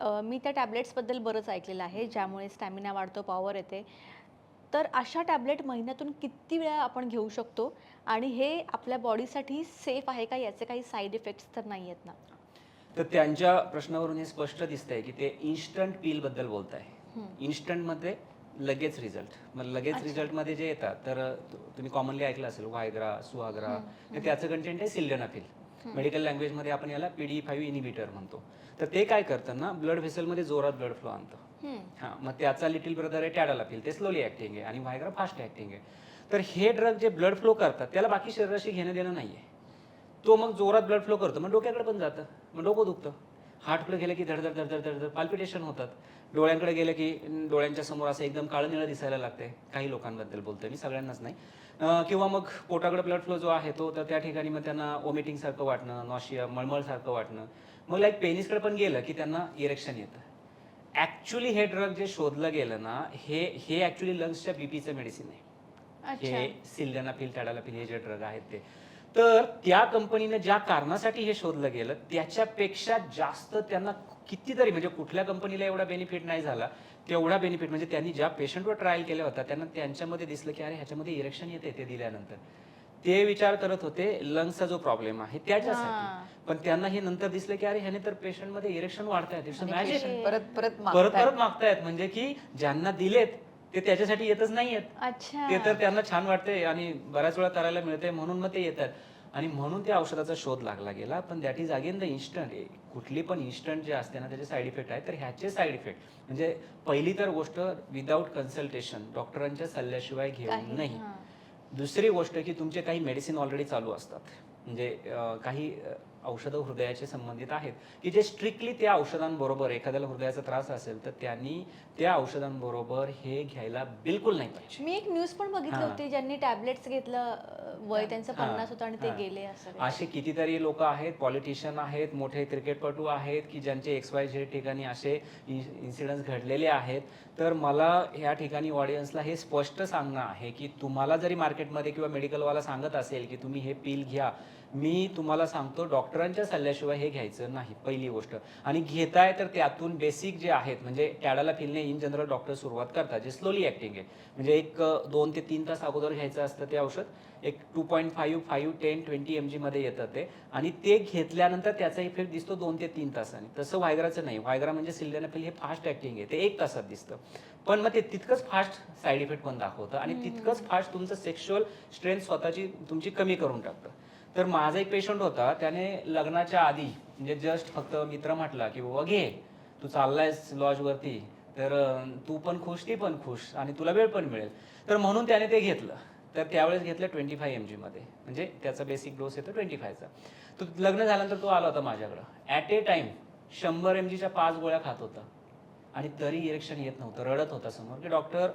मी त्या टॅब्लेट्सबद्दल बरंच ऐकलेलं आहे, ज्यामुळे स्टॅमिना वाढतो, पॉवर येते. तर अशा टॅब्लेट महिन्यातून किती वेळा आपण घेऊ शकतो? आणि हे आपल्या बॉडीसाठी सेफ आहे का? याचे काही साइड इफेक्ट्स तर नाही आहेत ना? तर त्यांच्या प्रश्नावरून हे स्पष्ट दिसतंय की ते इन्स्टंट पीलबद्दल बोलत आहे. हं. इन्स्टंटमध्ये लगेच रिझल्ट. मग लगेच अच्छा. रिझल्टमध्ये जे येतात तर तुम्ही कॉमनली ऐकलं असेल व्हायग्रा, सुहाग्रा. हं, तर हं, त्याचं कंटेंट आहे सिल्डेनाफिल. हं. मेडिकल लँग्वेजमध्ये आपण याला PDE5 इनिबिटर म्हणतो. तर ते काय करतं ना, ब्लड व्हेसलमध्ये जोरात ब्लड फ्लो आणतं. हं. हां, मग त्याचा लिटिल ब्रदर आहे टॅडालाफिल. ते स्लोली ॲक्टिंग आहे आणि व्हायग्रा फास्ट ॲक्टिंग आहे. तर हे ड्रग जे ब्लड फ्लो करतात त्याला बाकी शरीराशी घेणं देणं नाहीये. तो मग जोरात ब्लड फ्लो करतो, मग डोक्याकडे पण जातं, मग डोकं दुखतं. हार्टकडे गेलं की धडधड धडधड धडधड पाल्पिटेशन होतात. डोळ्यांकडे गेलं की डोळ्यांच्या समोर असं एकदम काळं निळं दिसायला लागतंय. काही लोकांबद्दल बोलतोय मी, सगळ्यांनाच नाही. किंवा मग पोटाकडे ब्लड फ्लो जो आहे तो, तर त्या ठिकाणी मग त्यांना वॉमिटिंग सारखं वाटणं, नॉशिया, मळमळ सारखं वाटणं. मग लाईक पेनिसकडे पण गेलं की त्यांना इरेक्शन येतं. ऍक्च्युली हे ड्रग जे शोधलं गेलं ना, हे हे ऍक्च्युली लंग्सच्या बीपीचं मेडिसिन आहे. अच्छा. हे सिल्डेनाफिल, टॅडालाफिल हे जे ड्रग आहेत ते. तर त्या कंपनीने ज्या कारणासाठी हे शोधलं गेलं त्याच्यापेक्षा जास्त त्यांना कितीतरी, म्हणजे कुठल्या कंपनीला एवढा बेनिफिट नाही झाला तेवढा बेनिफिट, म्हणजे त्यांनी ज्या पेशंटवर ट्रायल केला होता त्यांना त्यांच्यामध्ये दिसलं की अरे ह्याच्यामध्ये इरेक्शन येते ते दिल्यानंतर. ते विचार करत होते लंग्सचा जो प्रॉब्लेम आहे त्याच्यासाठी. हां. पण त्यांना हे नंतर दिसलं की अरे ह्याने तर पेशंटमध्ये इरेक्शन वाढतायत. इट्स आणि मॅजिक. हे- परत परत परत मागतायत. परत मागतायत, म्हणजे की ज्यांना दिलेत ते त्याच्यासाठी येतच नाहीयेत. अच्छा. ते तर त्यांना छान वाटतंय आणि बऱ्याच वेळा करायला मिळतंय म्हणून मग ते येतात. आणि म्हणून त्या औषधाचा शोध लागला गेला. पण that is again the instant. कुठली पण इन्स्टंट जे असते ना त्याचे साईड इफेक्ट आहेत. तर ह्याचे साईड इफेक्ट म्हणजे पहिली तर गोष्ट विदाऊट कन्सल्टेशन, डॉक्टरांच्या सल्ल्याशिवाय घेऊ काही नाही. हां. दुसरी गोष्ट की तुमचे काही मेडिसिन ऑलरेडी चालू असतात, म्हणजे काही औषधं हृदयाचे संबंधित आहेत की जे स्ट्रिक्टली त्या औषधांबरोबर, एखाद्याला हृदयाचा त्रास असेल तर त्यांनी त्या औषधांबरोबर हे घ्यायला बिलकुल नाही पाहिजे. मी एक न्यूज पण बघितली हां. होती, ज्यांनी टॅब्लेट्स घेतलं, वय त्यांचं हां, 50 होतं आणि ते हां. गेले असं काही. असे कितीतरी लोक आहेत, पॉलिटिशियन आहेत, मोठे क्रिकेटपटू आहेत की ज्यांचे XYZ ठिकाणी असे इन्सिडेंट्स घडलेले आहेत. तर मला या ठिकाणी ऑडियन्सला हे स्पष्ट सांगणं आहे की तुम्हाला जरी मार्केटमध्ये किंवा मेडिकलवाला सांगत असेल की तुम्ही हे पील घ्या, मी तुम्हाला सांगतो डॉक्टरांच्या सल्ल्याशिवाय हे घ्यायचं नाही, पहिली गोष्ट. आणि घेताय तर त्यातून बेसिक जे आहेत, म्हणजे टॅडालाफिलने इन जनरल डॉक्टर सुरुवात करतात, जे स्लोली ॲक्टिंग आहे, म्हणजे एक 2 ते 3 तास अगोदर घ्यायचं असतं ते औषध. एक 2.5, 5, 10, 20 mg मध्ये येतं ते. आणि ते घेतल्यानंतर त्याचा इफेक्ट दिसतो 2 ते 3 तासांनी. तसं व्हायग्राचं नाही. व्हायग्रा म्हणजे सिल्डेनाफिल हे फास्ट ॲक्टिंग आहे, ते 1 तासात दिसतं. पण मग ते तितकंच फास्ट साईड इफेक्ट पण दाखवतं आणि तितकंच फास्ट तुमचं सेक्शुअल स्ट्रेंथ स्वतःची तुमची कमी करून टाकतं. तर माझा एक पेशंट होता, त्याने लग्नाच्या आधी म्हणजे जस्ट फक्त मित्र म्हटला की बाबा घे, तू चाललायस लॉजवरती तर तू पण खुश, ती पण खुश आणि तुला वेळ पण मिळेल. तर म्हणून त्याने ते घेतलं. तर त्यावेळेस घेतलं 25 mg मध्ये, म्हणजे त्याचा बेसिक डोस येतो 25चा. तो लग्न झाल्यानंतर तो आला होता माझ्याकडं. ॲट ए टाइम 100 mgच्या 5 गोळ्या खात होता आणि तरी इरेक्शन येत नव्हतं. रडत होता समोर की डॉक्टर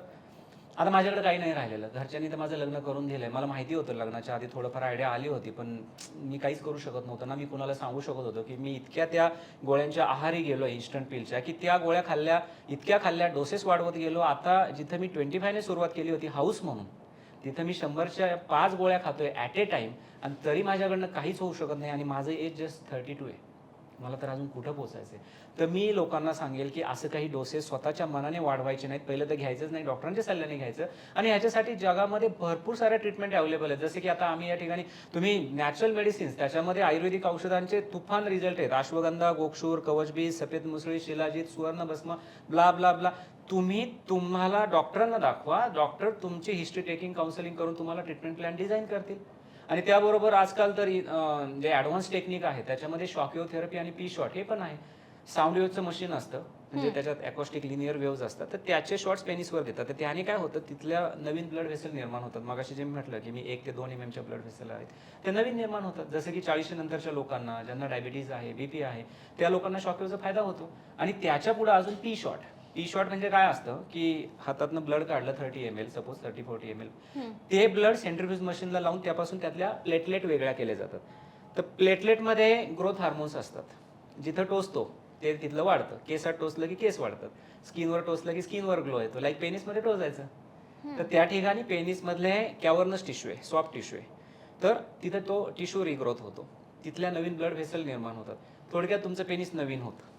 आता माझ्याकडे काही नाही राहिलेलं. घरच्यांनी तर माझं लग्न करून दिलंय. मला माहिती होतं लग्नाच्या आधी थोडंफार आयडिया आली होती, पण मी काहीच करू शकत नव्हतं ना. मी कुणाला सांगू शकत होतो की मी इतक्या त्या गोळ्यांच्या आहारी गेलो इन्स्टंट पिलच्या, की त्या गोळ्या खाल्ल्या, इतक्या खाल्ल्या, डोसेस वाढवत गेलो. आता जिथं मी 25ने सुरुवात केली होती हाऊस म्हणून, तिथं मी 100च्या 5 गोळ्या खातोय ॲट ए टाइम आणि तरी माझ्याकडनं काहीच होऊ शकत नाही. आणि माझं एज जस्ट 32 आहे. मला तर अजून कुठं पोचायचं आहे. तर मी लोकांना सांगेल की असं काही डोसेस स्वतःच्या मनाने वाढवायचे नाहीत. पहिलं तर घ्यायचंच नाही, डॉक्टरांच्या सल्ल्याने घ्यायचं. आणि ह्याच्यासाठी जगामध्ये भरपूर साऱ्या ट्रीटमेंट अवेलेबल आहेत. जसे की आता आम्ही या ठिकाणी तुम्ही नॅचरल मेडिसिन्स, त्याच्यामध्ये आयुर्वेदिक औषधांचे तुफान रिझल्ट आहेत. अश्वगंधा, गोक्षूर, कवचबीज, सफेद मुसळी, शिलाजीत, सुवर्णभस्म, ब्ला ब्ला ब्ला. तुम्ही तुम्हाला डॉक्टरांना दाखवा, डॉक्टर तुमची हिस्ट्री टेकिंग, काउन्सिलिंग करून तुम्हाला ट्रीटमेंट प्लॅन डिझाईन करतील. आणि त्याबरोबर आजकाल तर जे ॲडव्हान्स टेक्निक आहे त्याच्यामध्ये शॉकवेव्ह थेरपी आणि पी शॉट हे पण आहे. साऊंड वेव्हचं मशीन असतं, म्हणजे त्याच्यात ॲकोस्टिक लिनियर वेव्ज असतात, तर त्याचे शॉट्स पेनिसवर देतात. तर त्याने काय होतं, तिथल्या नवीन ब्लड व्हेसल निर्माण होतात. मगाशी जे मी म्हटलं की मी 1 ते 2 mmच्या ब्लड व्हेसल आहेत ते नवीन निर्माण होतात. जसं की 40 नंतरच्या लोकांना, ज्यांना डायबिटीज आहे, बीपी आहे, त्या लोकांना शॉकवेव्हचा फायदा होतो. आणि त्याच्या पुढे अजून पी शॉट. पी शॉट म्हणजे काय असतं की हातातनं ब्लड काढलं 30 ml, सपोज 30-40 ml, ते ब्लड सेंट्रिफ्यूज मशीनला लावून त्यापासून त्यातल्या प्लेटलेट वेगळ्या केल्या जातात. तर प्लेटलेटमध्ये ग्रोथ हार्मोन्स असतात. जिथं टोचतो ते तिथलं वाढतं. केसात टोचलं की केस वाढतात, स्किनवर टोचलं की स्किनवर ग्लो येतो. लाईक पेनिसमध्ये टोचायचं. तर त्या ठिकाणी पेनिसमधले कॅवर्नस टिश्यू आहे, सॉफ्ट टिश्यू आहे. तर तिथं तो टिश्यू रिग्रोथ होतो, तिथल्या नवीन ब्लड व्हेसल निर्माण होतात. थोडक्यात तुमचं पेनिस नवीन होतं.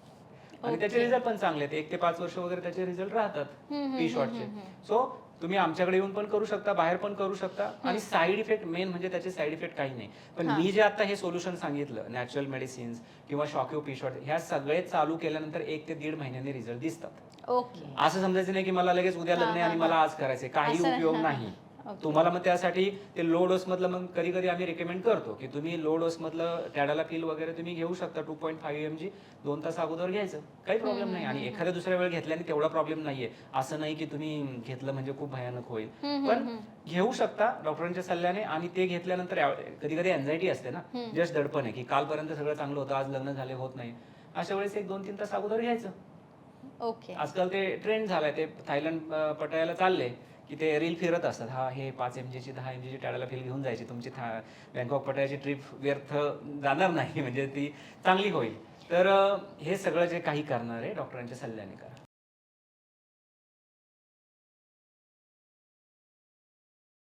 आणि त्याचे रिझल्ट पण चांगले आहेत. 1 ते 5 वर्ष वगैरे त्याचे रिझल्ट राहतात पी शॉटचे. सो तुम्ही आमच्याकडे येऊन पण करू शकता, बाहेर पण करू शकता. आणि साईड इफेक्ट मेन म्हणजे त्याचे साईड इफेक्ट काही नाही. पण मी जे आता हे सोल्युशन सांगितलं, नॅचरल मेडिसिन्स किंवा शॉकिओ पी शॉट, ह्या सगळे चालू केल्यानंतर 1 ते 1.5 महिन्यांनी रिझल्ट दिसतात. ओके. असं समजायचं नाही की मला लगेच उद्या लग्न आहे आणि मला आज करायचंय, काही असं उपयोग नाही. तुम्हाला मग त्यासाठी ते लो डोस मधलं मग कधी कधी आम्ही रिकमेंड करतो की तुम्ही लो डोस मधलं टॅडालाफिल वगैरे तुम्ही घेऊ शकता 2.5 mg 2 तास अगोदर घ्यायचं, काही प्रॉब्लेम नाही. आणि एखाद्या दुसऱ्या वेळ घेतल्याने तेवढा प्रॉब्लेम नाहीये. असं नाही की तुम्ही घेतलं म्हणजे खूप भयानक होईल, पण घेऊ शकता डॉक्टरांच्या सल्ल्याने. आणि ते घेतल्यानंतर कधी कधी एन्झायटी असते ना, जस्ट दडपण आहे की कालपर्यंत सगळं चांगलं होतं, आज लग्न झाले होत नाही, अशा वेळेस 1-2-3 तास अगोदर घ्यायचं. ओके. आजकाल ते ट्रेंड झालाय, ते थायलंड पटायला चालले की ते रील फिरत असतात, हा हे 5 mg ची 10 mg ची टॅडालाफिल घेऊन जायची, तुमची बँकॉक पटायाची ट्रिप व्यर्थ जाणार नाही, म्हणजे ती चांगली होईल. तर हे सगळं जे काही करणार आहे डॉक्टरांच्या सल्ल्याने करा.